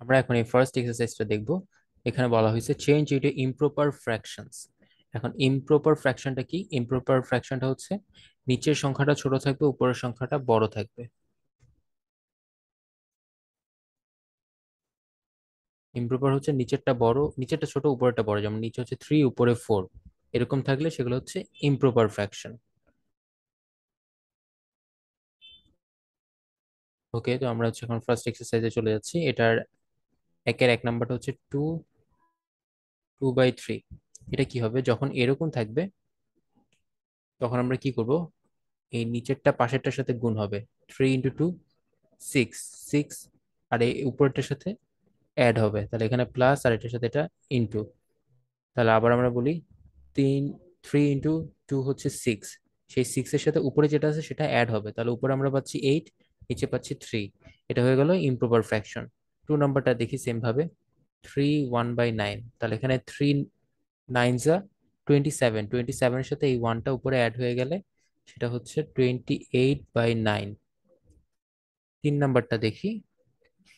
আমরা এখন এই ফার্স্ট এক্সারসাইজটা দেখব। এখানে বলা হয়েছে চেঞ্জ ইনটু ইমপ্রপার ফ্র্যাকশনস। এখন ইমপ্রপার ফ্র্যাকশনটা কি? ইমপ্রপার ফ্র্যাকশনটা হচ্ছে নিচের সংখ্যাটা ছোট থাকবে, উপরের সংখ্যাটা বড় থাকবে। ইমপ্রপার হচ্ছে নিচেরটা বড়, নিচেরটা ছোট, উপরেরটা বড়। যেমন নিচে হচ্ছে 3, উপরে 4, এরকম থাকলে সেগুলো হচ্ছে ইমপ্রপার ফ্র্যাকশন। ওকে, তো আমরা হচ্ছে এখন ফার্স্ট এক্সারসাইজে চলে যাচ্ছি। এটার একের 1 নাম্বারটা হচ্ছে 2/3। এটা কি হবে? যখন এরকম থাকবে তখন আমরা কি করব? এই নিচেরটা পাশেরটার সাথে গুণ হবে। 3 × 2 6, 6, আর এই উপরেরটার সাথে অ্যাড হবে, তাহলে এখানে প্লাস, আর এটার সাথে এটা ইনটু। তাহলে আবার আমরা বলি, 3, 3 × 2 হচ্ছে 6, সেই 6 এর সাথে উপরে যেটা আছে সেটা অ্যাড হবে, তাহলে উপরে আমরা পাচ্ছি 8, নিচে পাচ্ছি 3। এটা হয়ে গেল ইমপ্রপার ফ্র্যাকশন। 2 নাম্বারটা দেখি সেম ভাবে, 3 1/9। তাহলে এখানে 3 9 যা 27, 27 এর সাথে এই ওয়ানটা উপরে অ্যাড হয়ে গেলে সেটা হচ্ছে 28/9। 3 নাম্বারটা দেখি,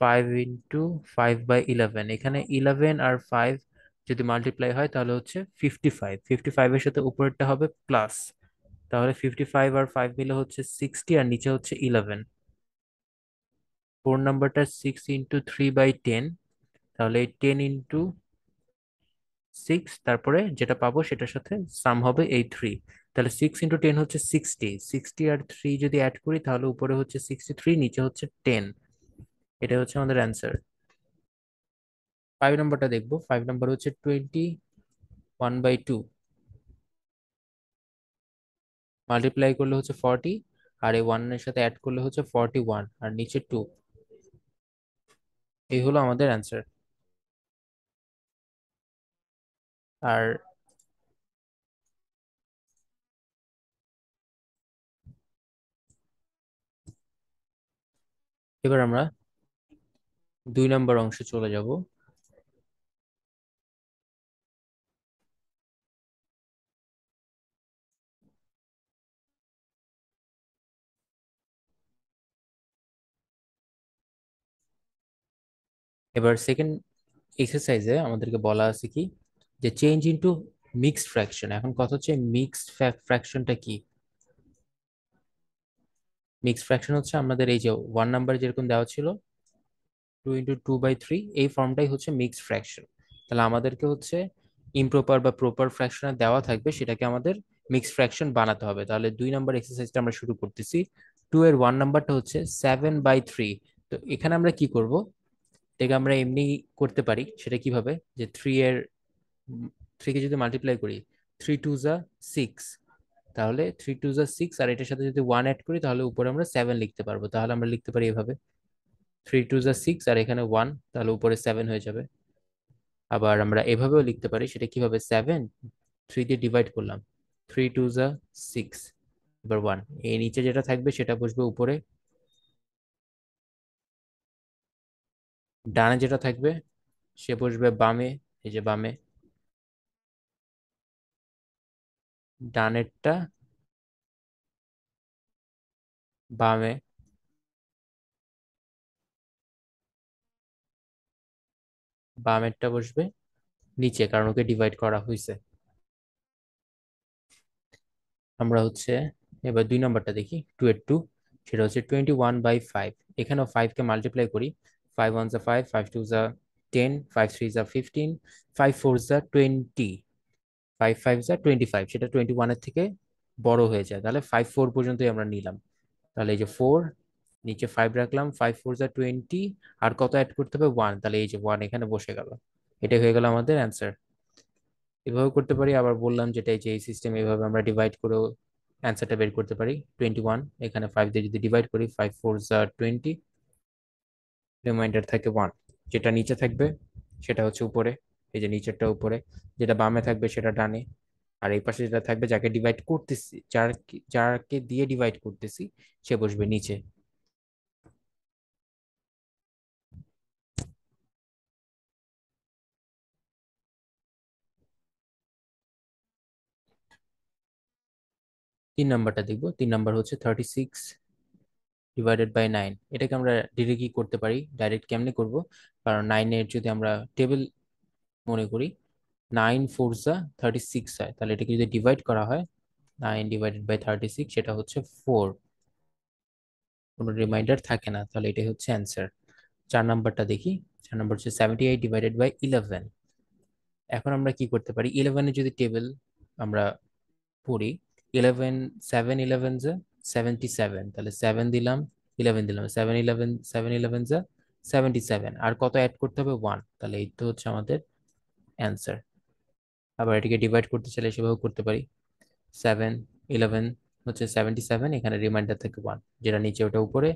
5 × 5/11। এখানে 11 আর 5 যদি মাল্টিপ্লাই হয় তাহলে হচ্ছে 55। 55 এর সাথে উপরেরটা হবে প্লাস, তাহলে 55 আর 5 মিলে হচ্ছে 60, আর নিচে হচ্ছে 11। 4 নাম্বারটা 6 × 3/10। তাহলে 10 × 6, তারপরে যেটা পাবো সেটার সাথে সাম হবে এই 3। তাহলে 6 × 10 হচ্ছে 60, 60 আর 3 যদি অ্যাড করি তাহলে উপরে হচ্ছে 63, নিচে হচ্ছে 10। এটা হচ্ছে আমাদের অ্যান্সার। 5 নাম্বারটা দেখবো। 5 নাম্বার হচ্ছে 21/2, মাল্টিপ্লাই করলে হচ্ছে 40, আর এই 1 এর সাথে অ্যাড করলে হচ্ছে 41, আর নিচে 2। এই হলো আমাদের অ্যান্সার। আর এবার আমরা 2 নাম্বার অংশে চলে যাব। এবার সেকেন্ড এক্সারসাইজে আমাদেরকে বলা আছে কি, যে চেঞ্জ ইনটু মিক্সড ফ্র্যাকশন। এখন কথা হচ্ছে মিক্সড ফ্র্যাকশনটা কি? মিক্সড ফ্র্যাকশন হচ্ছে আমাদের এই যে 1 নাম্বার যেরকম দেওয়া ছিল 2 × 2/3, এই ফর্মটাই হচ্ছে মিক্সড ফ্র্যাকশন। তাহলে আমাদেরকে হচ্ছে ইমপ্রপার বা প্রপার ফ্র্যাকশনে দেওয়া থাকবে, সেটাকে আমাদের মিক্সড ফ্র্যাকশন বানাতে হবে। তাহলে 2 নাম্বার এক্সারসাইজটা আমরা শুরু করতেছি। 2 এর 1 নাম্বারটা হচ্ছে 7/3। তো এখানে আমরা কি করব? এটাকে আমরা এমনি করতে পারি। সেটা কিভাবে? যে 3কে যদি মাল্টিপ্লাই করি, 3 2 যা 6, তাহলে 3 2 যা 6, আর এটার সাথে যদি 1 অ্যাড করি তাহলে উপরে আমরা 7 লিখতে পারবো। তাহলে আমরা লিখতে পারি এভাবে, 3 2 যা 6, আর এখানে 1, তাহলে উপরে 7 হয়ে যাবে। আবার আমরা এভাবেও লিখতে পারি। সেটা কিভাবে? 7 3 দিয়ে ডিভাইড করলাম, 3 2 যা 6, এবার 1। এই নিচে যেটা থাকবে সেটা বসবে উপরে, ডানে যেটা থাকবে সে বসবে বামে। এই যে বামে, ডানেরটা বামে, বামেরটা বসবে নিচে, কারণ ওকে ডিভাইড করা হয়েছে। আমরা হচ্ছে এবার 2 নাম্বারটা দেখি, 2 এর 2, সেটা হচ্ছে 21/5। এখানেও 5কে মাল্টিপ্লাই করি, 5 1 যা 5, 5 2 যা 10, 5 3 যা 15, 5 4 যা 20, 5 5 যা 25। সেটা 21-এর থেকে বড় হয়ে যায়, তাহলে 5 4 পর্যন্তই আমরা নিলাম। তাহলে এই যে 4, নিচে 5 রাখলাম, 5 4 যা 20, আর কত অ্যাড করতে হবে? 1। তাহলে এই যে 1 এখানে বসে গেল। এটাই হয়ে গেল আমাদের অ্যান্সার। এভাবে করতে পারি, আবার বললাম যেটা এই যে এই সিস্টেম, এভাবে আমরা ডিভাইড করেও অ্যান্সারটা বের করতে পারি। 21 এখানে 5 দিয়ে যদি ডিভাইড করি, 5 4 যা 20, রিমাইন্ডার থাকে 1। যেটা নিচে থাকবে সেটা হচ্ছে উপরে, এই যে নিচেরটা উপরে, যেটা বামে থাকবে সেটা ডানে, আর এই পাশে যেটা থাকবে যাকে ডিভাইড করতেছি, যাকে দিয়ে ডিভাইড করতেছি সে বসবে নিচে। 3 নাম্বারটা দেখবো। 3 নাম্বার হচ্ছে 36 ডিভাইডেড বাই 9। এটাকে আমরা ডিরেক্ট কি করতে পারি, ডাইরেক্ট কেমনে করব, কারণ 9-এর যদি আমরা টেবিল মনে করি, 9 4 36 হয়, তাহলে এটাকে যদি ডিভাইড করা হয় 9 / 36, সেটা হচ্ছে 4। কোনো রিমাইন্ডার থাকে না, তাহলে এটাই হচ্ছে অ্যান্সার। 4 নাম্বারটা দেখি। 4 নাম্বার হচ্ছে 78 / 11। এখন আমরা কি করতে পারি, 11-এর যদি টেবিল আমরা পড়ি, 11 7 11 যা 77, তাহলে 7 দিলাম, 11 দিলাম, 7 11 যা 77, আর কত অ্যাড করতে হবে, 1, তাহলে এই তো হচ্ছে আমাদের অ্যান্সার। আবার এটাকে ডিভাইড করতে চাইলে সেভাবে করতে পারি, 7 11 হচ্ছে 77, এখানে রিমাইন্ডার থেকে 1, যেটা নিচে ওটা উপরে,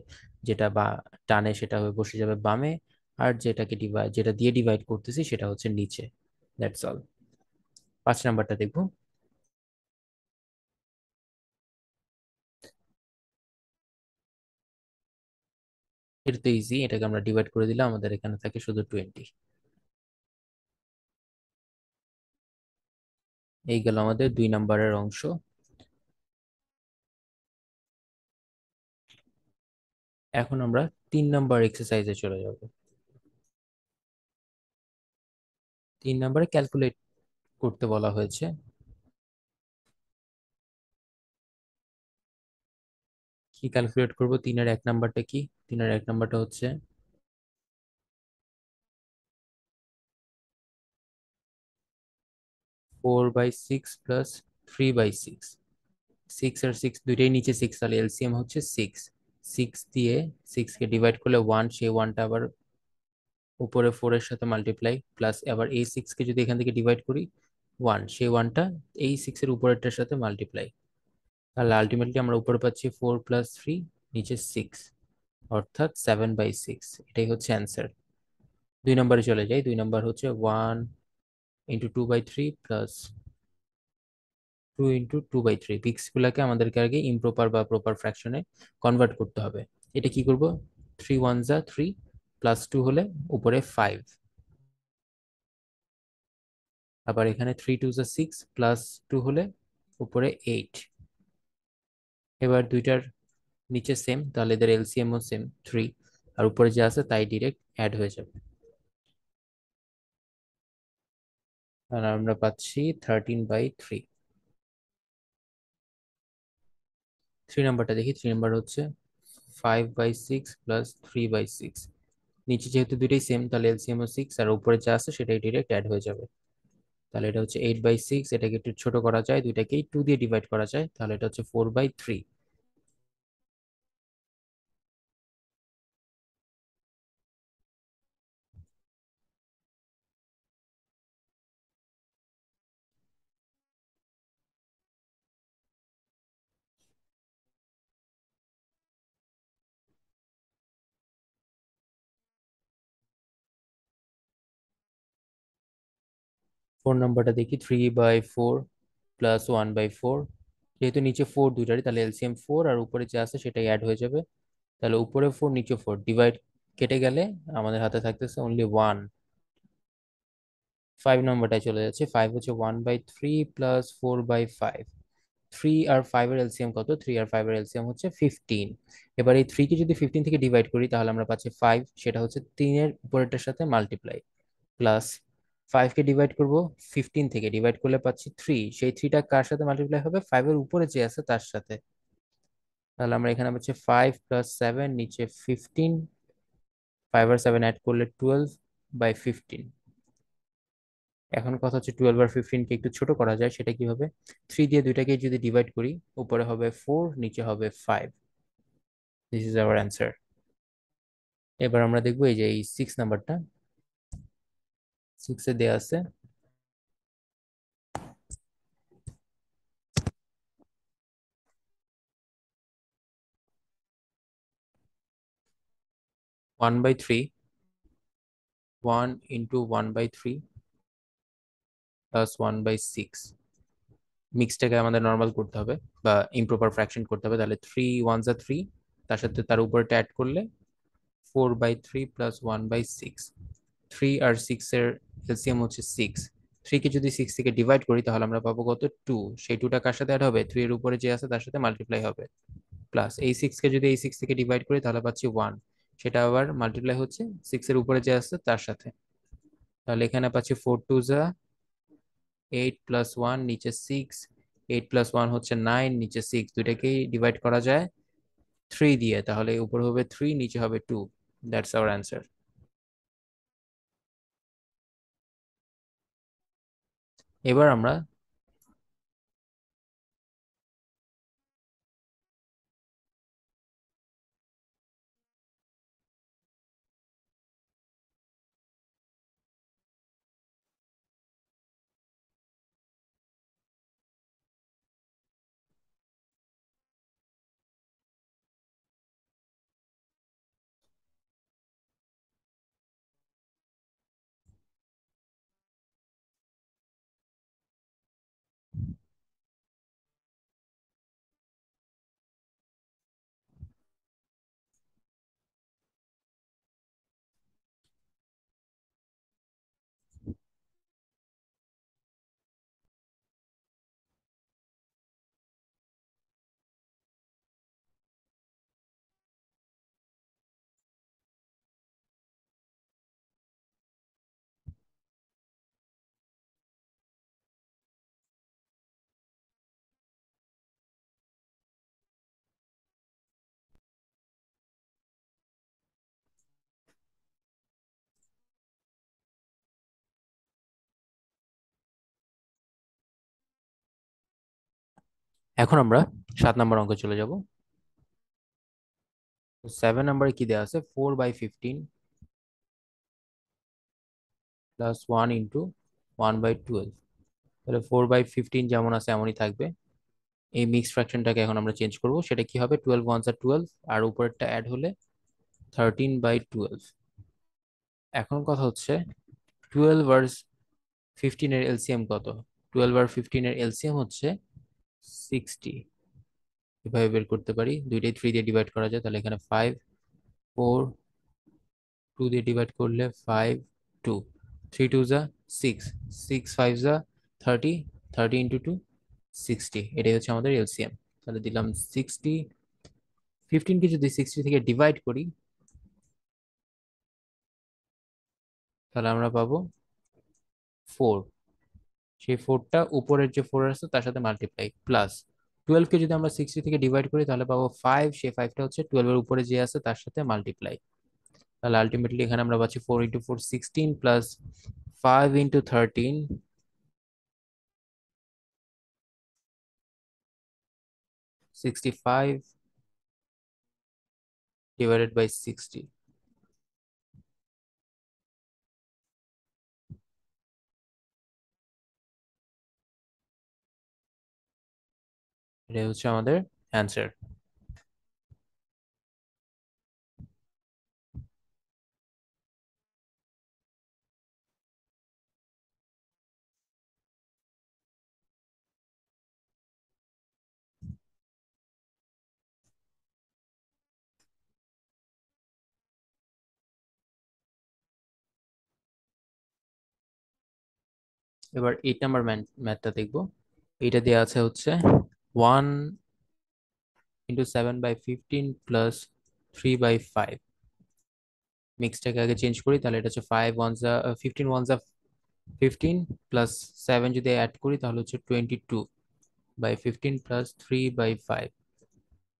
যেটা বা টানে সেটা হয়ে বসে যাবে বামে, আর যেটা দিয়ে ডিভাইড করতেছি সেটা হচ্ছে নিচে। That's all. 5 নাম্বারটা দেখবো। এটা তো ইজি, এটাকে আমরা ডিভাইড করে দিলাম, আমাদের এখানে থাকে শুধু 20। এই গেল আমাদের 2 নাম্বারের অংশ। এখন আমরা 3 নাম্বার এক্সারসাইজে চলে যাব। 3 নাম্বারে ক্যালকুলেট করতে বলা হয়েছে। কি ক্যালকুলেট করব, 3-এর 1 নাম্বারটা কি? 3-এর 1 নাম্বারটা হচ্ছে 4/6 প্লাস 3/6। 6 আর 6 দুইটাই নিচে 6, তাহলে এলসিএম হচ্ছে 6। 6 দিয়ে 6কে ডিভাইড করলে 1, সেই 1টা আবার উপরে 4-এর সাথে মাল্টিপ্লাই, প্লাস আবার এই 6কে যদি এখান থেকে ডিভাইড করি 1, সেই 1টা এই 6-এর উপরেরটার সাথে মাল্টিপ্লাই, তাহলে আলটিমেটলি আমরা উপরে পাচ্ছি 4 + 3, নিচে 6, অর্থাৎ 7/6। এটাই হচ্ছে অ্যান্সার। 2 নম্বরে চলে যাই। 2 নম্বর হচ্ছে 1 × 2/3 প্লাস 2 × 2/3। পিক্স গুলাকে আমাদেরকে আগে ইমপ্রপার বা প্রপার ফ্র্যাকশনে কনভার্ট করতে হবে। এটা কি করব, 3 1 3 +2 হলে উপরে 5, আবার এখানে 3 2 6 +2 হলে উপরে 8। এবার দুইটার নিচে সেম, তাহলে এদের এলসিএমও সেম 3, আর উপরে যে আছে তাই ডিরেক্ট অ্যাড হয়ে যাবে, আর আমরা পাচ্ছি 13/3। 3 নাম্বারটা দেখি। 3 নাম্বার হচ্ছে 5/6 প্লাস 3/6। নিচে যেহেতু দুইটাই সেম, তাহলে এলসিএমও 6, আর উপরে যা আছে সেটাই ডিরেক্ট অ্যাড হয়ে যাবে, তাহলে এটা হচ্ছে 8/6। এটাকে একটু ছোট করা যায়, দুইটাকেই 2 দিয়ে ডিভাইড করা যায়, তাহলে এটা হচ্ছে 4/3। 4 নাম্বারটা দেখি। 3/4 প্লাস 1/4। যেহেতু নিচে 4 দুইটারই, তাহলে এলসিএম 4, আর উপরে যা আছে সেটাই অ্যাড হয়ে যাবে, তাহলে উপরে 4 নিচে 4, ডিভাইড কেটে গেলে আমাদের হাতে থাকতেছে অনলি 1। 5 নাম্বারটায় চলে যাচ্ছে। 5 হচ্ছে 1/3 প্লাস 4/5। 3 আর 5-এর এলসিএম কত? 3 আর 5-এর এলসিএম হচ্ছে 15। এবার এই 3 কে যদি 15 থেকে ডিভাইড করি, তাহলে আমরা পাচ্ছি 5, সেটা হচ্ছে 3-এর উপরেরটার সাথে মাল্টিপ্লাই, প্লাস 5কে ডিভাইড করব 15 থেকে, ডিভাইড করলে পাচ্ছি 3, সেই 3টা কার সাথে মাল্টিপ্লাই হবে, 5-এর উপরে যে আছে তার সাথে, তাহলে আমরা এখানে পাচ্ছি 5 + 7, নিচে 15, 5 আর 7 অ্যাড করলে 12/15। এখন কথা হচ্ছে 12 আর 15 কে একটু ছোট করা যায়, সেটা কিভাবে? 3 দিয়ে দুইটাকে যদি ডিভাইড করি, উপরে হবে 4, নিচে হবে 5। This is our answer. এবার আমরা দেখবো এই যে এই 6 নাম্বারটা। 6-এ দেয়া আছে 1/3, 1 × 1/3 প্লাস 1/6। মিক্সটাকে আমাদের নর্মাল করতে হবে বা ইমপ্রপার ফ্র্যাকশন করতে হবে, তাহলে 3 1 যা 3, তার সাথে তার উপরটা অ্যাড করলে 4/3 প্লাস 1/6। 3 আর 6-এর এলসিএম হচ্ছে 6। 3কে যদি 6 থেকে ডিভাইড করি, তাহলে আমরা পাবো কত, 2, সেই 2টা কার সাথে অ্যাড হবে, 3 এর উপরে যে আছে তার সাথে মাল্টিপ্লাই হবে, প্লাস এই 6 কে যদি এই 6 থেকে ডিভাইড করি তাহলে পাচ্ছি 1, সেটা আবার মাল্টিপ্লাই হচ্ছে 6 এর উপরে যে আছে তার সাথে। তাহলে এখানে পাচ্ছি 4 2 8 প্লাস 1 নিচে 6, 8 প্লাস 1 হচ্ছে 9, নিচে 6, দুইটাকেই ডিভাইড করা যায় 3 দিয়ে, তাহলে উপরে হবে 3, নিচে হবে 2। That's our answer. এবার আমরা এখন আমরা 7 নম্বর অঙ্কে চলে যাব। 7 নম্বরে কি দেওয়া আছে, 4/15 প্লাস 1 ইন্টু 1/12। তাহলে 4/15 যেমন আছে এমনই থাকবে। এই মিক্স ফ্র্যাকশনটাকে এখন আমরা চেঞ্জ করব, সেটা কি হবে, 12 1 12, আর উপরেরটা অ্যাড হলে 13/12। এখন কথা হচ্ছে 12 আর 15 এর এলসিএম কত। 12 আর 15 এর এলসিএম হচ্ছে 60। এভাবে বের করতে পারি, দুইটাই 3 দিয়ে ডিভাইড করা যায়, তাহলে এখানে 5 4, 2 দিয়ে ডিভাইড করলে 5 2, 3 2 যা 6, 6 5 যা 30, 30 ইন্টু 2 60, এটাই হচ্ছে আমাদের এলসিএম। তাহলে দিলাম 60, 15 কে যদি 60 থেকে ডিভাইড করি তাহলে আমরা পাবো 4, সেই 4টা উপরের যে 4 আছে তার সাথে মাল্টিপ্লাই, প্লাস 12 কে যদি আমরা 60 থেকে ডিভাইড করি তাহলে পাবো 5, সেই 5টা হচ্ছে 12 এর উপরে যে আছে তার সাথে মাল্টিপ্লাই। তাহলে আলটিমেটলি এখানে আমরা পাচ্ছি 4 into 4 16 plus 5 into 13 65 divided by 60। এটাই হচ্ছে আমাদের অ্যান্সার। এবার 8 নাম্বার ম্যাথটা দেখবো। এটা দেওয়া আছে হচ্ছে 1 ইন্টু 7/15 প্লাস 3/5। মিক্সটাকে আগে চেঞ্জ করি, তাহলে এটা হচ্ছে 5 1 যা 15 1 যা 15 প্লাস 7 যদি অ্যাড করি তাহলে হচ্ছে 22/15 প্লাস 3/5।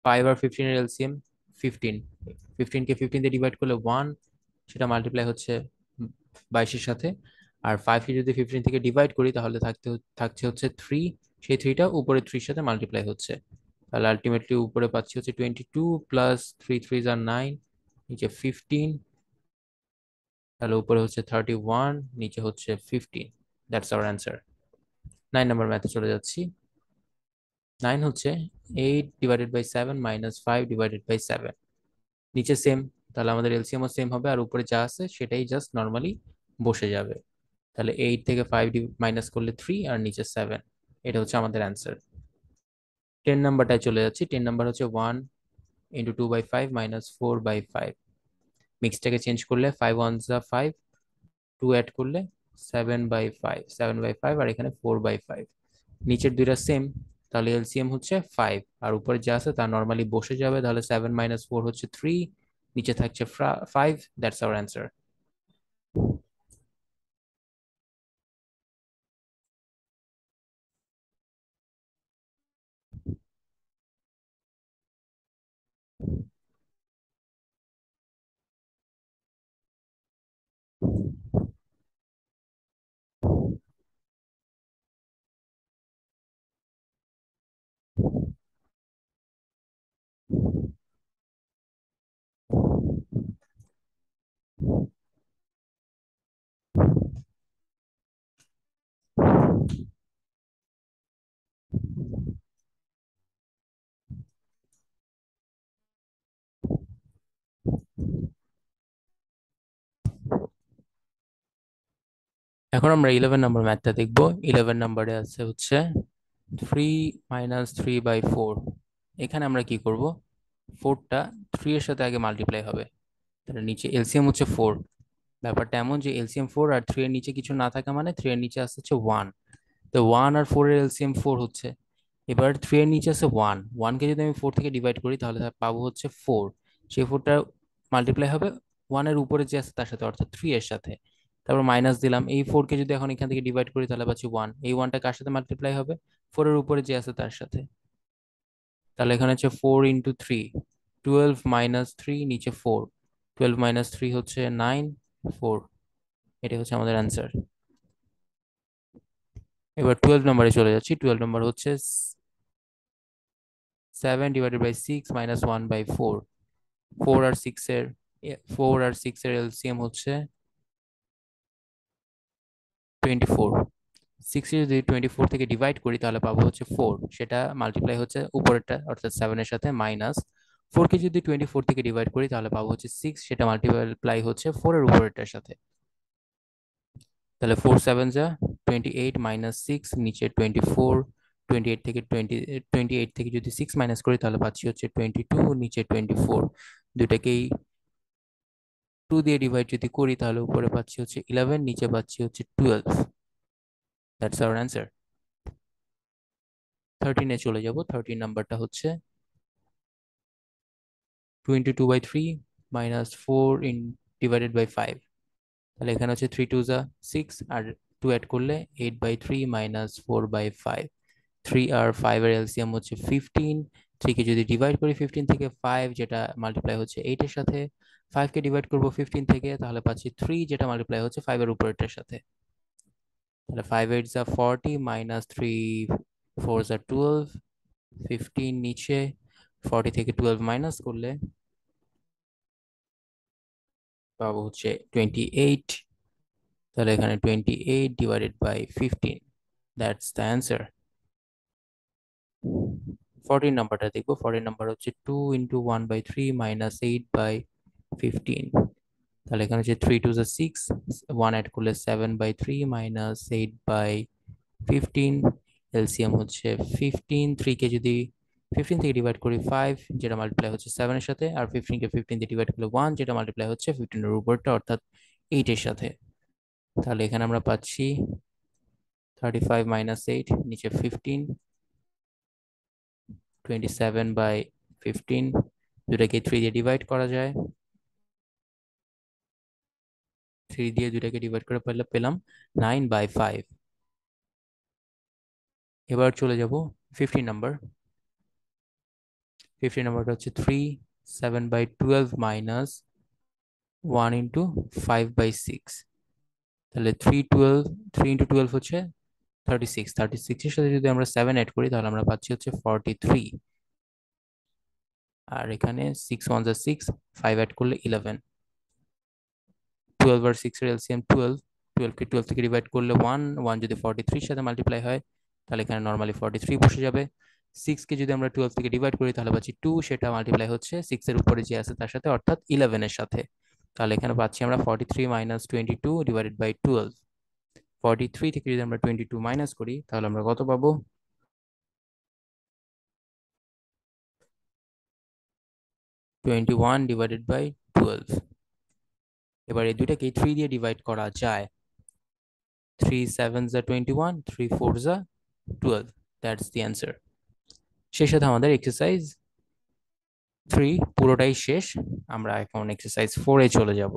5 আর 15 এর এলসিএম 15, 15 কে 15 দিয়ে ডিভাইড করলে 1, সেটা মাল্টিপ্লাই হচ্ছে 22 এর সাথে। আর 5 কে যদি 15 থেকে ডিভাইড করি তাহলে থাকছে হচ্ছে 3, সেই 3টা উপরে 3 এর সাথে মাল্টিপ্লাই হচ্ছে। তাহলে আলটিমেটলি উপরে পাচ্ছি হচ্ছে 22 প্লাস 3 3 আর 9, নিচে 15, তাহলে উপরে হচ্ছে 31, নিচে হচ্ছে 15। That's our answer. 9 নম্বর ম্যাথে চলে যাচ্ছি। 9 হচ্ছে 8/7 মাইনাস 5/7, নিচে সেম, তাহলে আমাদের এলসিএমও সেম হবে, আর উপরে যা আছে সেটাই জাস্ট নর্মালি বসে যাবে। তাহলে 8 থেকে 5 মাইনাস করলে 3, আর নিচে 7। এটা হচ্ছে আমাদের অ্যান্সার। 10 নাম্বারটায় চলে যাচ্ছি। 10 নাম্বার হচ্ছে 1 ইন্টু 2/5 মাইনাস 4/5। মিক্সটাকে চেঞ্জ করলে 5 1 যা 5, 2 অ্যাড করলে 7/5, 7/5, আর এখানে 4/5। নিচের দুইটা সেম, তাহলে এলসিএম হচ্ছে 5, আর উপরে যা আছে তা নর্মালি বসে যাবে। তাহলে 7 - 4 হচ্ছে 3, নিচে থাকছে 5। That's our answer. এখন আমরা 11 নম্বর ম্যাথটা দেখব। 11 নম্বরে আছে হচ্ছে 3 - 3/4। এখানে আমরা কি করব, 4টা 3 এর সাথে আগে মাল্টিপ্লাই হবে, তাহলে নিচে এলসিএম হচ্ছে 4। ব্যাপারটা এমন যে এলসিএম 4 আর 3 এর নিচে কিছু না থাকা মানে 3 এর নিচে আসছে হচ্ছে 1। তো 1 আর 4 এর এলসিএম 4 হচ্ছে। এবার 3 এর নিচে আছে 1, 1 কে যদি আমি 4 থেকে ডিভাইড করি তাহলে পাবো হচ্ছে 4। সেই 4টা মাল্টিপ্লাই হবে 1 এর উপরে যে আছে তার সাথে, অর্থাৎ 3 এর সাথে। তারপর মাইনাস দিলাম, এই 4 কে যদি এখন এখান থেকে ডিভাইড করি তাহলে পাচ্ছি 1। এই 1টা কার সাথে মাল্টিপ্লাই হবে, 4 এর উপরে যে আছে তার সাথে। তাহলে এখানে হচ্ছে 4 × 3, 12 - 3, নিচে 4, 12 - 3 হচ্ছে 9, 4। এটা হচ্ছে আমাদের অ্যান্সার। এবার 12 নম্বরে চলে যাচ্ছি। 12 নম্বর হচ্ছে 7/6 - 1/4। 4 আর 6 এর 4 আর 6 এর এলসিএম হচ্ছে 24। 6 এ যদি 24 থেকে ডিভাইড করি তাহলে পাবো হচ্ছে 4, সেটা মাল্টিপ্লাই হচ্ছে উপরেরটা অর্থাৎ 7 এর সাথে, মাইনাস 4 কে যদি 24 থেকে ডিভাইড করি তাহলে পাবো হচ্ছে 6, সেটা মাল্টিপ্লাই হচ্ছে 4 এর উপরেরটার সাথে। তাহলে 4 7 যা 28, -6, নিচে 24। 28 থেকে 28 থেকে যদি 6 মাইনাস করি তাহলে পাচ্ছি হচ্ছে 22, নিচে 24। দুটাকেই 2 দিয়ে ডিভাইড যদি করি তাহলে উপরে পাচ্ছি হচ্ছে 11, নিচে পাচ্ছি হচ্ছে 12। That's our answer. 13 এ চলে যাব। 13 নাম্বারটা হচ্ছে 2 × 2/3 - 4 ডিভাইডেড বাই 5। তাহলে এখানে হচ্ছে 3 2 যা 6, আর 2 অ্যাড করলে 8/3 - 4/5। 3 আর 5 এর এলসিএম হচ্ছে 15। 3 কে যদি ডিভাইড করি 15 থেকে 5, যেটা মাল্টিপ্লাই হচ্ছে 8 এর সাথে। 5 কে ডিভাইড করব 15 থেকে, তাহলে পাচ্ছি 3, যেটা মাল্টিপ্লাই হচ্ছে 5 এর উপরেরটার সাথে। তাহলে 5 8 যা 40, -3 4 যা 12, 15 নিচে, 40 থেকে 12 মাইনাস করলে পাবো হচ্ছে 28। তাহলে এখানে 28 divided by 15, that's the answer. 14 নাম্বারটা দেখবো। 14 নাম্বার হচ্ছে 2 × 1/3 - 8/15। তাহলে এখানে হচ্ছে 3 2 6, 1 অ্যাড করলে 7/3 - 8/15। এলসিএম হচ্ছে 15। 3 কে যদি 15 থেকে ডিভাইড করি 5, যেটা মাল্টিপ্লাই হচ্ছে 7 এর সাথে, আর 15 কে 15 দিয়ে ডিভাইড করলে 1, যেটা মাল্টিপ্লাই হচ্ছে 15 এর উপরটা অর্থাৎ 8 এর সাথে। তাহলে এখানে আমরা পাচ্ছি 35 - 8, নিচে 15, 27/15। দুটাকে 3 দিয়ে ডিভাইড করা যায়, 3 দিয়ে দুটাকে ডিভাইড করে পেলাম 9/5। এবার চলে যাব 15 নাম্বার। 15 নাম্বারটা হচ্ছে 3 7/12 - 1 × 5/6। তাহলে 3 × 12 হচ্ছে 36। 36 এর সাথে যদি আমরা 7 অ্যাড করি তাহলে আমরা পাচ্ছি হচ্ছে 43। আর এখানে 6 1 যা 6, 5 অ্যাড করলে 11। 12 আর 6 এর এলসিএম 12। 12 কে 12 থেকে ডিভাইড করলে 1, 1 যদি 43 এর সাথে মাল্টিপ্লাই হয় তাহলে এখানে নর্মালি 43 বসে যাবে। 6 কে যদি আমরা 12 থেকে ডিভাইড করি তাহলে পাচ্ছি 2, সেটা মাল্টিপ্লাই হচ্ছে 6 এর উপরে যে আছে তার সাথে, অর্থাৎ 11 এর সাথে। তাহলে এখানে পাচ্ছি আমরা 43 - 22 ডিভাইডেড বাই 12। 43 থেকে যদি আমরা 22 মাইনাস করি তাহলে আমরা কত পাবো, 21 ডিভাইডেড বাই 12। এবার এই দুইটাকে 3 দিয়ে ডিভাইড করা যায়। 3 7 যা 21, 3 4 যা 12। That's the answer. সেই সাথে আমাদের এক্সারসাইজ 3 পুরোটাই শেষ। আমরা এখন এক্সারসাইজ 4-এ চলে যাব।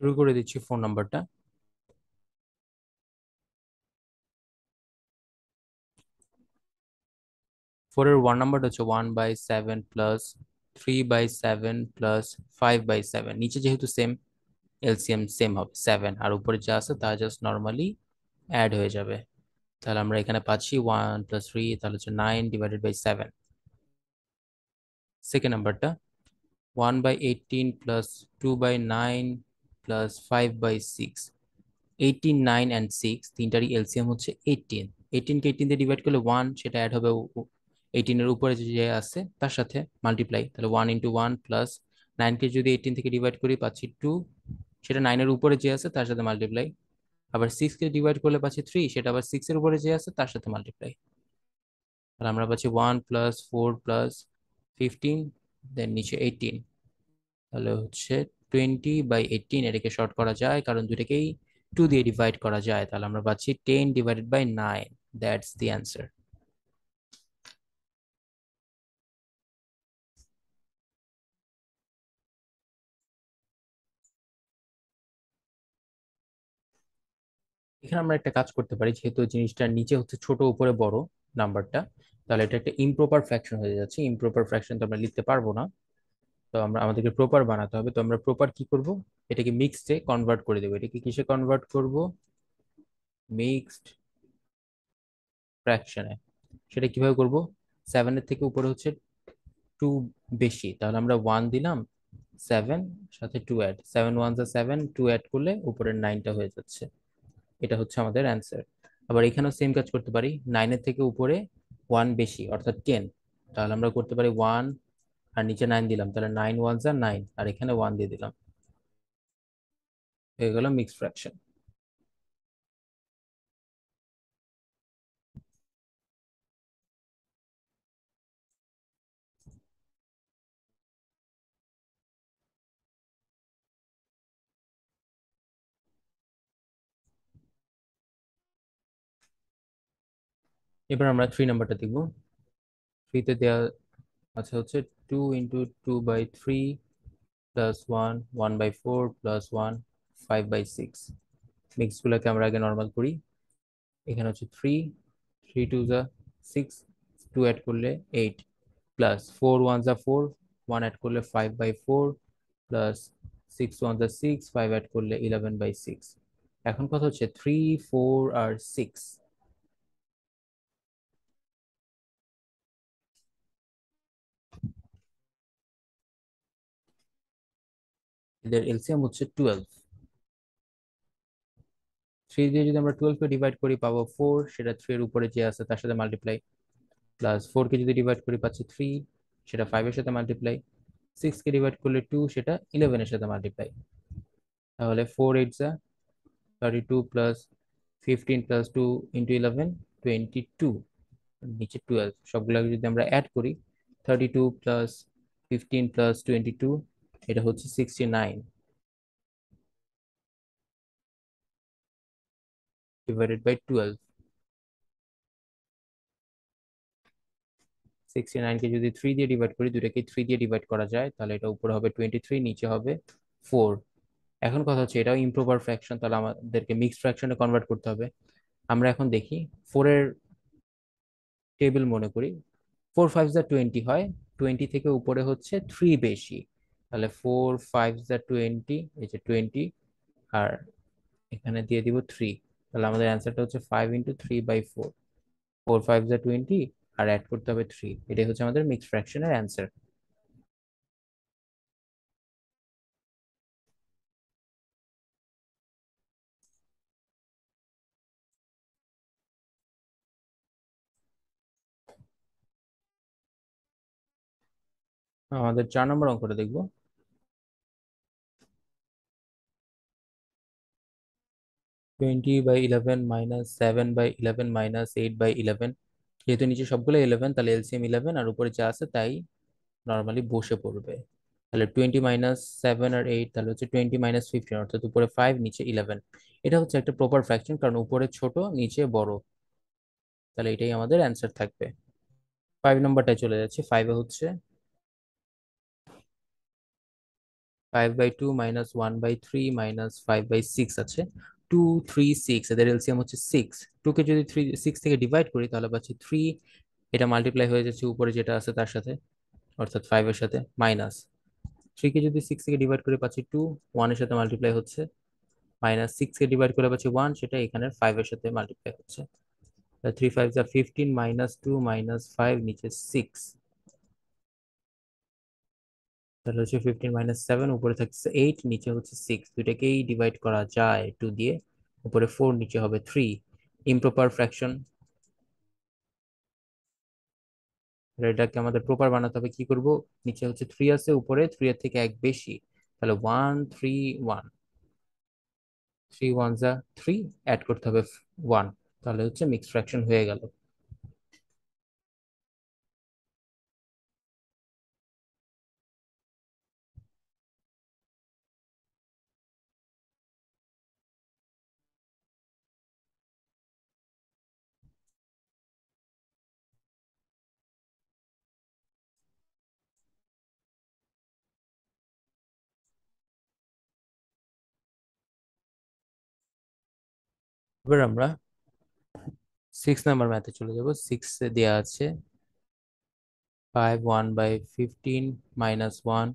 শুরু করে দিচ্ছি ফোন নাম্বারটা। 4-এর 1 নাম্বারটা হচ্ছে 1/7 প্লাস 3/7 প্লাস 5/7। নিচে যেহেতু সেম, এলসিএম সেম হবে 7, আর উপরে যা আছে তা জাস্ট নর্মালি অ্যাড হয়ে যাবে। তাহলে আমরা এখানে পাচ্ছি 1 প্লাস 3, তাহলে হচ্ছে 9/7। সেকেন্ড নাম্বারটা 1/18 প্লাস 2/9 প্লাস 5/6। 18, 9 অ্যান্ড 6 তিনটারই এলসিএম হচ্ছে 18। 18 কে 18 দিয়ে ডিভাইড করলে 1, সেটা অ্যাড হবে 18 এর উপরে যে আছে তার সাথে মাল্টিপ্লাই, তাহলে 1 × 1 প্লাস 9 কে যদি 18 থেকে ডিভাইড করি পাচ্ছি 2, সেটা 9 এর উপরে যে আছে তার সাথে মাল্টিপ্লাই। আবার 6 কে ডিভাইড করলে পাচ্ছি 3, সেটা আবার 6 এর উপরে যে আছে তার সাথে মাল্টিপ্লাই। তাহলে আমরা পাচ্ছি 1 প্লাস 4 প্লাস 15, দেন নিচে 18। তাহলে হচ্ছে 20/18। এটাকে শর্ট করা যায় কারণ দুটাকেই 2 দিয়ে ডিভাইড করা যায়। তাহলে আমরা পাচ্ছি 10/9। That's the answer. এখানে আমরা একটা কাজ করতে পারি, যেহেতু জিনিসটা নিচে হচ্ছে ছোট উপরে বড় নাম্বারটা, তাহলে এটা একটা ইমপ্রপার ফ্র্যাকশন হয়ে যাচ্ছে। ইমপ্রপার ফ্র্যাকশন তো আমরা লিখতে পারবো না, তো আমাদেরকে প্রপার বানাতে হবে। তো আমরা প্রপার কি করব, এটাকে মিক্সডে কনভার্ট করে দেবো। এটাকে কিসে কনভার্ট করব, মিক্সড ফ্র্যাকশনে। সেটা কিভাবে করব, 7-এর থেকে উপরে হচ্ছে 2 বেশি, তাহলে আমরা 1 দিলাম, 7 সাথে 2 অ্যাড, 7 × 1 = 7, 2 অ্যাড করলে উপরের 9টা হয়ে যাচ্ছে। এটা হচ্ছে আমাদের অ্যান্সার। আবার এখানেও সেম কাজ করতে পারি, 9-এর থেকে উপরে 1 বেশি অর্থাৎ 10, তাহলে আমরা করতে পারি 1 আর নিচে 9 দিলাম, তাহলে 9 × 1 = 9, আর এখানে 1 দিয়ে দিলাম, হয়ে গেল মিক্সড ফ্র্যাকশন। এবার আমরা 3 নাম্বারটা দেখব। 3-তে দেওয়া আছে হচ্ছে 2 × 2/3 প্লাস 1, 1/4 প্লাস 1, 5/6। মিক্স গুলোকে আমরা আগে নর্মাল করি। এখানে হচ্ছে 3, 3 × 2 = 6, 2 অ্যাড করলে 8, প্লাস 4 × 1 = 4, 1 অ্যাড করলে 5/4, প্লাস 6 × 1 = 6, 5 অ্যাড করলে 11/6। এখন কথা হচ্ছে 3, 4 আর 6, এদের এলসিএম হচ্ছে 12। 3 দিয়ে যদি আমরা 12 কে ডিভাইড করি পাবো 4, সেটা 3 এর উপরে যে আছে তার সাথে মাল্টিপ্লাই, প্লাস 4 কে যদি ডিভাইড করি পাচ্ছি 3, সেটা 5 এর সাথে মাল্টিপ্লাই, 6 কে ডিভাইড করলে 2, সেটা 11 এর সাথে মাল্টিপ্লাই। তাহলে 4 × 8 = 32 প্লাস 15 প্লাস 2 × 11, 22, নিচে 12। সবগুলোকে যদি আমরা অ্যাড করি, 32 প্লাস 15 প্লাস 22, এটা হচ্ছে 69 ডিভাইডেড বাই 12। 69 কে যদি 3 দিয়ে ডিভাইড করি, দুটাকে 3 দিয়ে ডিভাইড করা যায়, তাহলে এটা উপরে হবে 23, নিচে হবে 4। এখন কথা হচ্ছে এটাও ইমপ্রপার ফ্র্যাকশন, তাহলে আমাদেরকে মিক্সড ফ্র্যাকশনে কনভার্ট করতে হবে। আমরা এখন দেখি 4 এর টেবিল মনে করি। 4 × 5 = 20 হয়, 20 থেকে উপরে হচ্ছে 3 বেশি, তাহলে 4 × 5 = 20, এই যে 20, আর এখানে দিয়ে দিব 3। তাহলে আমাদের অ্যান্সারটা হচ্ছে 5 × 3/4। 4 × 5 = 20, আর অ্যাড করতে হবে 3। এটাই হচ্ছে আমাদের মিক্সড ফ্র্যাকশনের অ্যান্সার। আমাদের 4 নম্বর অঙ্কটা দেখবো। 20/11 -7/11 -8/11। যেহেতু নিচে সবগুলো 11, তাহলে এলসিএম 11 আর উপরে যা আছে তাই নর্মালি বসে পড়বে। তাহলে 20 - 7 আর 8, তাহলে হচ্ছে 20 - 15, অর্থাৎ উপরে 5 নিচে 11। এটা হচ্ছে একটা প্রপার ফ্র্যাকশন, কারণ উপরে ছোট নিচে বড়। তাহলে এটাই আমাদের অ্যান্সার থাকবে। 5 নম্বরটায় চলে যাচ্ছে। 5-এ হচ্ছে 5/2 -1/3 -5/6 আছে। 2, 3, 6, এদের এলসিএম হচ্ছে 6। 2 কে যদি 6 থেকে ডিভাইড করি তাহলে পাচ্ছি 3। এটা মাল্টিপ্লাই হয়ে যাচ্ছে উপরে যেটা আছে তার সাথে, অর্থাৎ 5-এর সাথে। মাইনাস 3 কে যদি 6 থেকে ডিভাইড করে পাচ্ছি 2, 1-এর সাথে মাল্টিপ্লাই হচ্ছে। মাইনাস 6 কে ডিভাইড করে পাচ্ছি 1, সেটা এখানে 5-এর সাথে মাল্টিপ্লাই হচ্ছে। 3 5 = 15, -2 -5 নিচে 6। তাহলে হচ্ছে 15 - 7, উপরে থাকছে 8, নিচে হচ্ছে 6। দুইটাকেই ডিভাইড করা যায় 2 দিয়ে। উপরে 4, নিচে হবে 3। Improper fraction. এটাকে আমাদের প্রপার বানাতে হবে। কি করব? নিচে হচ্ছে 3 আছে, উপরে 3 এর থেকে এক বেশি। তাহলে 1 3 1, 3 1 যা 3, অ্যাড করতে হবে 1। তাহলে হচ্ছে মিক্সড ফ্র্যাকশন হয়ে গেল। এবার আমরা 6 নাম্বার ম্যাথে চলে যাব। 6-এ দেওয়া আছে 5 1/15 -1,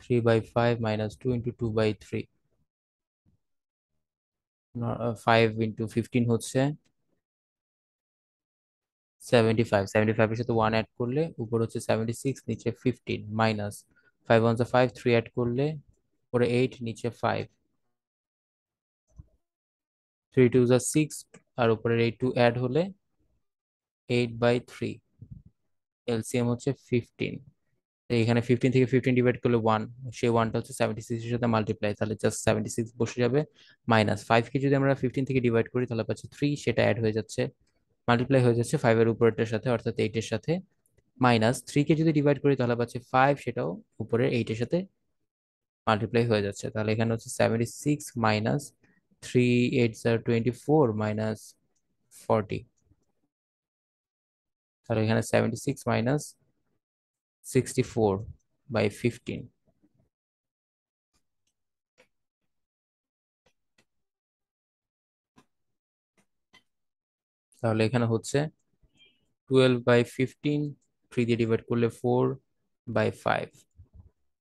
3/5 -2 × 2/3। 5 × 15 হচ্ছে 75। 75-এর সাথে 1 অ্যাড করলে উপর হচ্ছে 76, নিচে 15। মাইনাস 5 1 যা 5, 3 অ্যাড করলে উপরে 8, নিচে 5। 3 2 যা 6, আর উপরের এই 2 অ্যাড হলে 8/3। এলসিএম হচ্ছে 15। তো এখানে 15 থেকে 15 ডিভাইড করলে 1, সেই 1টা হচ্ছে 76 এর সাথে মাল্টিপ্লাই, তাহলে জাস্ট 76 বসে যাবে। মাইনাস 5 কে যদি আমরা 15 থেকে ডিভাইড করি তাহলে পাচ্ছি 3, সেটা অ্যাড হয়ে যাচ্ছে, মাল্টিপ্লাই হয়ে যাচ্ছে 5 এর উপরেরটার সাথে, অর্থাৎ 8 এর সাথে। মাইনাস 3 কে যদি ডিভাইড করি তাহলে পাচ্ছি 5, সেটাও উপরের 8 এর সাথে মাল্টিপ্লাই হয়ে যাচ্ছে। তাহলে এখানে হচ্ছে 76 মাইনাস 3 8 24 মাইনাস 40। তাহলে এখানে 76 মাইনাস 64/15। তাহলে এখানে হচ্ছে 12/15, 3 দিয়ে ডিভাইড করলে 4/5।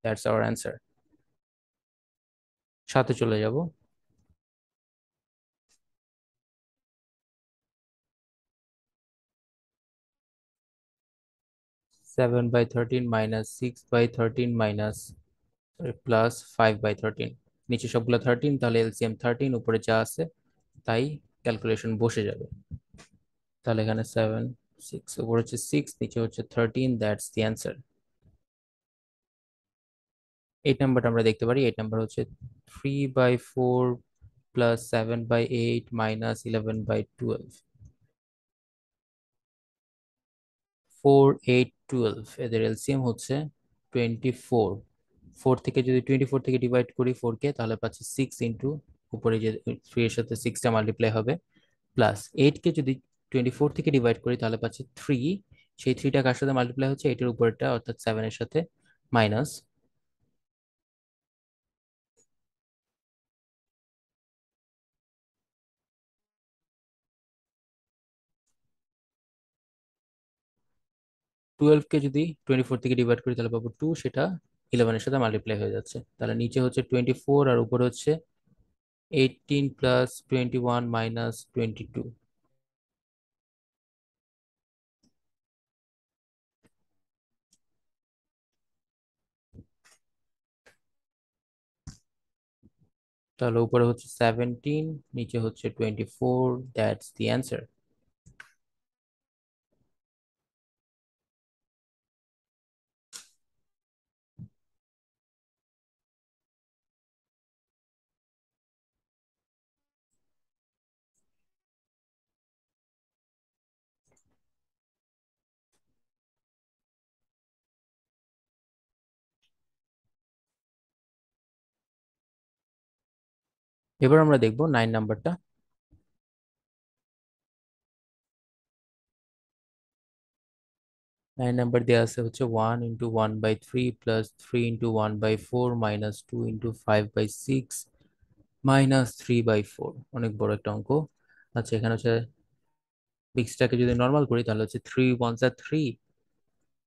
That's our answer. সাথে চলে যাব। 7/13 -6/13 মাইনাস প্লাস 5/13। নিচে সবগুলো 13, তাহলে এলসিএম 13, উপরে যা আছে তাই ক্যালকুলেশন বসে যাবে। তাহলে এখানে 7 6, উপরে হচ্ছে 6, নিচে হচ্ছে 13, দ্যাটস দি অ্যান্সার। 8 নাম্বারটা আমরা দেখতে পারি। 8 নাম্বার হচ্ছে 3/4 প্লাস 7/8 মাইনাস 11/12। 4 8 12, এদের এলসিএম হচ্ছে 24। 4 থেকে যদি 24 থেকে ডিভাইড করি 4 কে, তাহলে পাচ্ছি 6 ইন্টু উপরে যে 3 এর সাথে 6টা মাল্টিপ্লাই হবে, প্লাস 8 কে যদি 24 থেকে ডিভাইড করি তাহলে পাচ্ছি 3। সেই 3টা কার সাথে মাল্টিপ্লাই হচ্ছে? 8 এর উপরেরটা, অর্থাৎ 7 এর সাথে। মাইনাস 12 কে যদি 24 থেকে ডিভাইড করি তাহলে পাবো 2, সেটা 11 এর সাথে মাল্টিপ্লাই হয়ে যাচ্ছে। তাহলে নিচে হচ্ছে 24 আর উপরে হচ্ছে 18 প্লাস 21 মাইনাস 22। তাহলে উপরে হচ্ছে 17, নিচে হচ্ছে 24, দ্যাটস দি অ্যান্সার। এবার আমরা দেখবো 9 নাম্বারটা। 9 নাম্বার দেওয়া আছে হচ্ছে 1 × 1/3 প্লাস 3 × 1/4 মাইনাস 2 × 5/6 মাইনাস 3/4। অনেক বড় একটা অঙ্ক। আচ্ছা, এখানে হচ্ছে বিক্সটাকে যদি নর্মাল করি তাহলে হচ্ছে 3 × 1 = 3,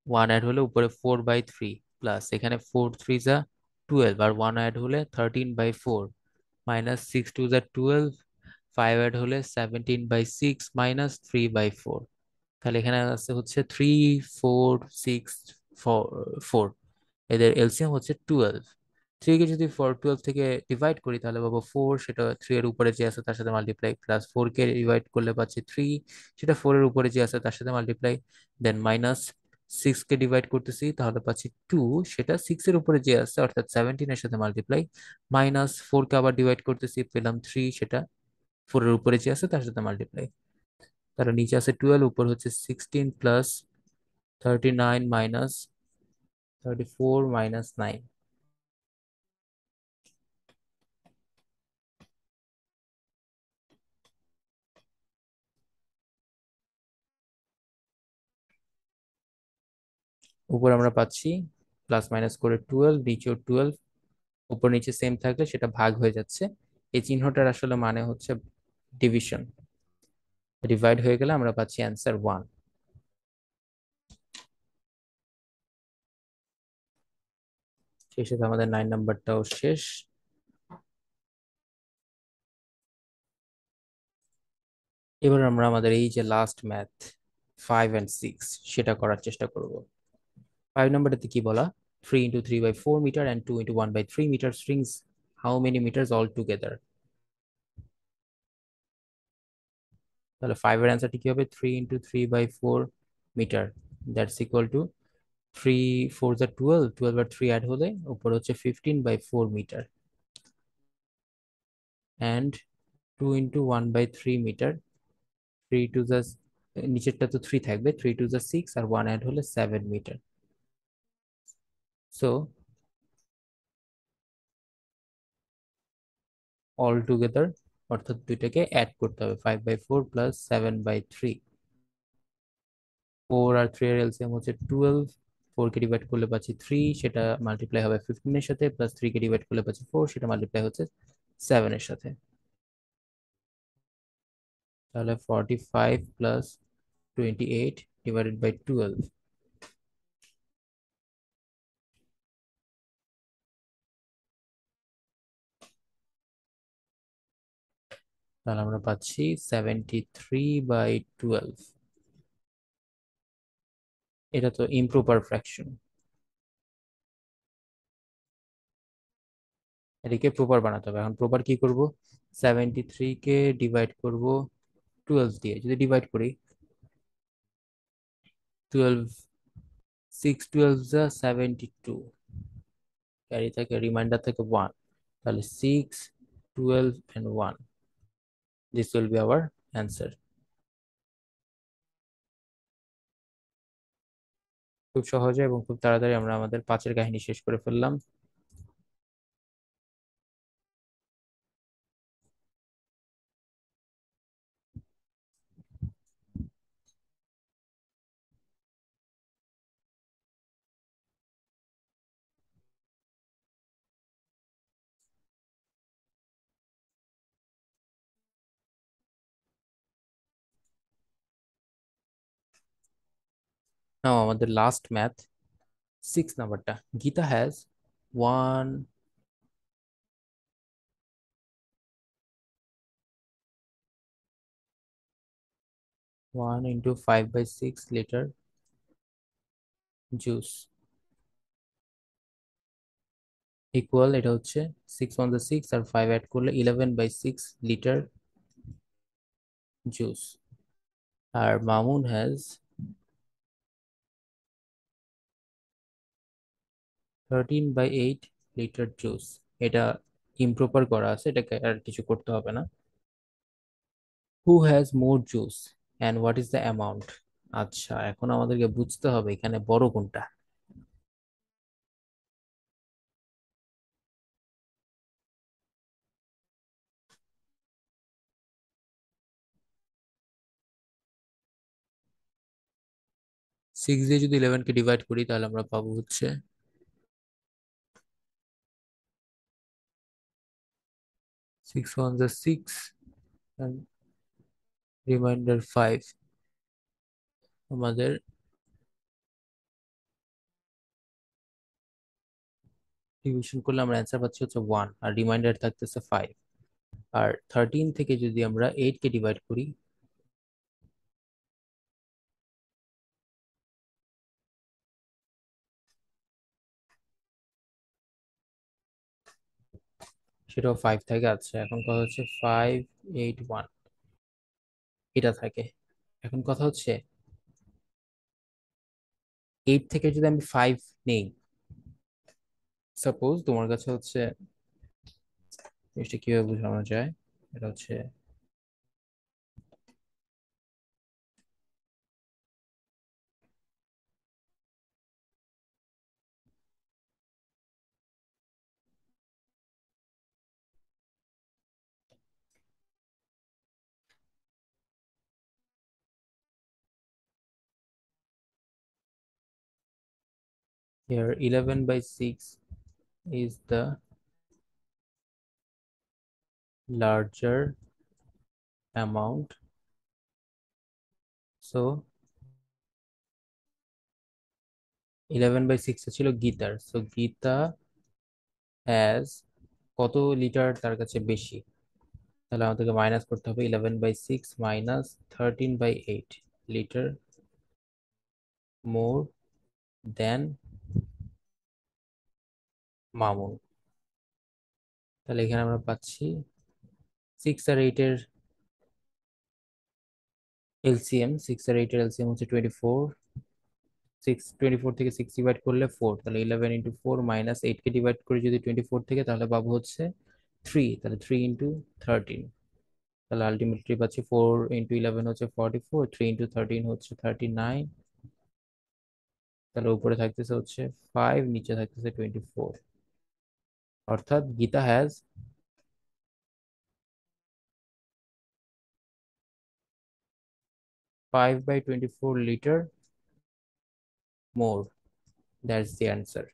1 অ্যাড হলে উপরে 4/3 প্লাস এখানে 4 × 3 = 12 আর 1 অ্যাড হলে 13/4 মাইনাস 6 × 2 = 12, 5 অ্যাড হলে 17/6 মাইনাস 3/4। তাহলে এখানে আছে হচ্ছে 3, 4, 6, 4। এদের এলসিএম হচ্ছে 12। 3 কে যদি 4 12 থেকে ডিভাইড করি তাহলে পাবো 4, সেটা 3 এর উপরে যে আছে তার সাথে মাল্টিপ্লাই, প্লাস 4 কে ডিভাইড করলে পাচ্ছি 3, সেটা 4 এর উপরে যে আছে তার সাথে মাল্টিপ্লাই, দেন মাইনাস 6 কে ডিভাইড করতেছি তাহলে পাচ্ছি 2, সেটা 6 এর উপরে যে আছে অর্থাৎ 17 এর সাথে মাল্টিপ্লাই, মাইনাস 4 কে আবার ডিভাইড করতেছি পেলাম 3, সেটা 4 এর উপরে যে আছে তার সাথে মাল্টিপ্লাই। তার নিচে আছে 12, উপর হচ্ছে 16 প্লাস 39 মাইনাস 34 মাইনাস 9। উপর আমরা পাচ্ছি প্লাস মাইনাস করে 12, নিচেও 12, উপর নিচে সেম থাকলে সেটা ভাগ হয়ে যাচ্ছে। এই চিহ্নটার আসলে মানে হচ্ছে ডিভিশন। ডিভাইড হয়ে গেলে আমরা পাচ্ছি অ্যান্সার 1। সেই সাথে আমাদের 9 নাম্বারটাও শেষ। এবার আমরা আমাদের এই যে লাস্ট ম্যাথ 5 and 6 সেটা করার চেষ্টা করব। 5 নাম্বারটাতে কি বলা, 3 × 3/4 metre and 2 × 1/3 metre strings how many metres all together. তাহলে 5 এর অ্যান্সারটি কি হবে, 3 × 3/4 মিটার, দ্যাটস ইকুয়াল টু 3 4 = 12, 12 আর 3 অ্যাড হলে উপর হচ্ছে 15/4 মিটার, অ্যান্ড 2 × 1/3 মিটার, 3 2 নিচেরটা তো 3 থাকবে, 3 2 6 আর 1 অ্যাড হলে 7 মিটার। সো অল টুগেদার, অর্থাৎ দুইটাকে অ্যাড করতে হবে, 5/4 প্লাস 7/3। 4 আর 3 এর এলসিএম হচ্ছে 12, 4 কে ডিভাইড করলে পাচ্ছি 3, সেটা মাল্টিপ্লাই হবে 15 এর সাথে, প্লাস 3 কে ডিভাইড করলে পাচ্ছি 4, সেটা মাল্টিপ্লাই হচ্ছে 7 এর সাথে। তাহলে 45 প্লাস 28 ডিভাইডেড বাই 12। তাহলে আমরা পাচ্ছি 73/12। এটা তো ইমপ্রপার ফ্র্যাকশন, এটাকে প্রপার বানাতে হবে। এখন প্রপার কি করব, 73 কে ডিভাইড করব 12 দিয়ে, যদি ডিভাইড করি 12, 6 12 = 72, ক্যারি থাকে, রিমাইন্ডার থেকে 1, তাহলে 6 12 and 1, this will be hour answer. খুব সহজে এবং খুব তাড়াতাড়ি আমরা আমাদের 5-এর কাহিনী শেষ করে ফেললাম। নাও আমাদের লাস্ট ম্যাথ 6 নাম্বারটা। Gita has one 1 × 5/6 litre juice equal, এটা হচ্ছে 6 × 1 = 6 আর 5 অ্যাড করলে 11/6 লিটার জুস। আর মামুন হ্যাজ 13/8 লিটার জুস। এটা ইমপ্রপার করা আছে, এটাকে আর কিছু করতে হবে না। Who has more juice and what is the amount. আচ্ছা, এখন আমাদেরকে বুঝতে হবে এখানে বড় কোনটা। সিক্স দিয়ে যদি 11 কে ডিভাইড করি তাহলে আমরা পাবো হচ্ছে 6 1 6 রিমাইন্ডার 5। আমাদের ডিভিশন করলে আমরা অ্যান্সার পাচ্ছি হচ্ছে 1, আর রিমাইন্ডার থাকতেছে 5। আর 13 থেকে যদি আমরা 8 কে ডিভাইড করি, সেটাও 5 থাকে। আচ্ছা, এখন কথা হচ্ছে 5 8 1 এটা থাকে। এখন কথা হচ্ছে 8 থেকে যদি আমি 5 নেই, সাপোজ তোমার কাছে হচ্ছে, জিনিসটা কিভাবে বোঝানো যায়, এটা হচ্ছে here 11/6 is the larger amount, so 11/6 ছিল গীতার, সো গীতা হ্যাজ কত লিটার তার কাছে বেশি, তাহলে আমাদেরকে মাইনাস করতে হবে 11/6 মাইনাস 13/8 লিটার মোর দেন মামুন। তাহলে এখানে আমরা পাচ্ছি 6 আর 8 এর এলসিএম, 6 আর 8 এর এলসিএম হচ্ছে 24। 24 থেকে 6 ডিভাইড করলে 4, তাহলে 11 × 4 মাইনাস 8 কে ডিভাইড করে যদি 24 থেকে, তাহলে পাবো হচ্ছে 3, তাহলে 3 × 13। তাহলে আলটিমেটলি পাচ্ছি 4 × 11 হচ্ছে 44, 3 × 13 হচ্ছে 39। তাহলে উপরে থাকতেছে হচ্ছে 5, নিচে থাকতেছে 24। অর্থাৎ Gita has 5/24 litre more, that's the answer.